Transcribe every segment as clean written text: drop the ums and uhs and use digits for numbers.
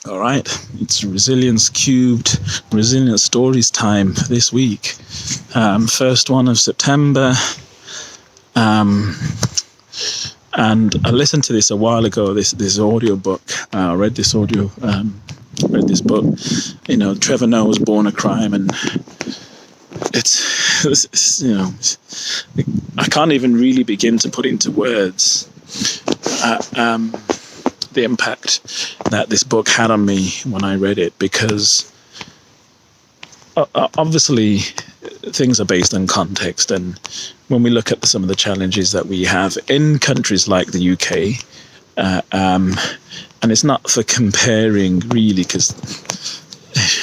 All right, it's Resilience Cubed, Resilience Stories time this week. First one of September. And I listened to this a while ago, this audio book. I read this book. You know, Trevor Noah was born a crime, and it's you know, I can't even really begin to put into words the impact that this book had on me when I read it, because obviously things are based on context, and when we look at some of the challenges that we have in countries like the UK, and it's not for comparing really, because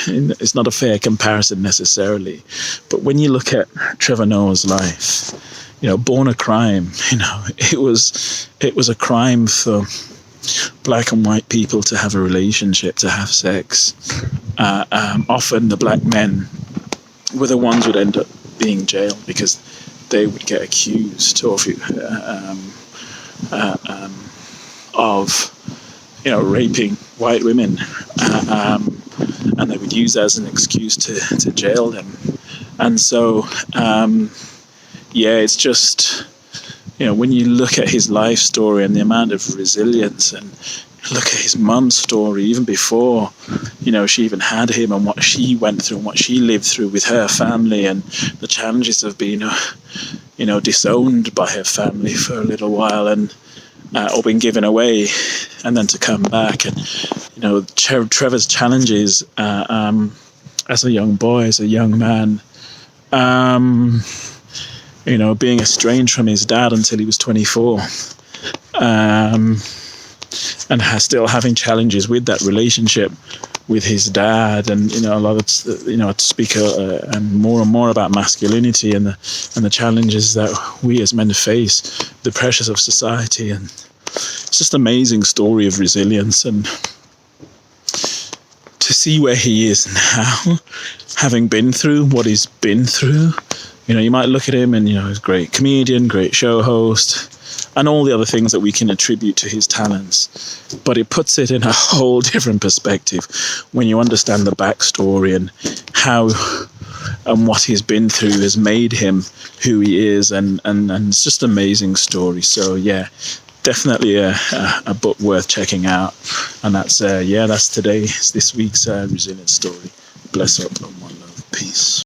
it's not a fair comparison necessarily, but when you look at Trevor Noah's life, you know, born a crime, you know, it was a crime for black and white people to have a relationship, to have sex. Often the black men were the ones who would end up being jailed because they would get accused of you know, raping white women, and they would use that as an excuse to jail them. And so it's just, you know, when you look at his life story and the amount of resilience, and look at his mum's story, even before, you know, she even had him, and what she went through and what she lived through with her family, and the challenges of being, you know, disowned by her family for a little while, and or being given away, and then to come back. And, you know, Trevor's challenges as a young boy, as a young man, you know, being estranged from his dad until he was 24, and still having challenges with that relationship with his dad, and, you know, a lot of, you know, to speak and more about masculinity and the challenges that we as men face, the pressures of society. And it's just an amazing story of resilience, and to see where he is now, having been through what he's been through. You know, you might look at him and, you know, he's a great comedian, great show host, and all the other things that we can attribute to his talents. But it puts it in a whole different perspective when you understand the backstory and how and what he's been through has made him who he is. And it's just an amazing story. So, yeah, definitely a book worth checking out. And that's this week's Resilience Story. Bless up and one love. Peace.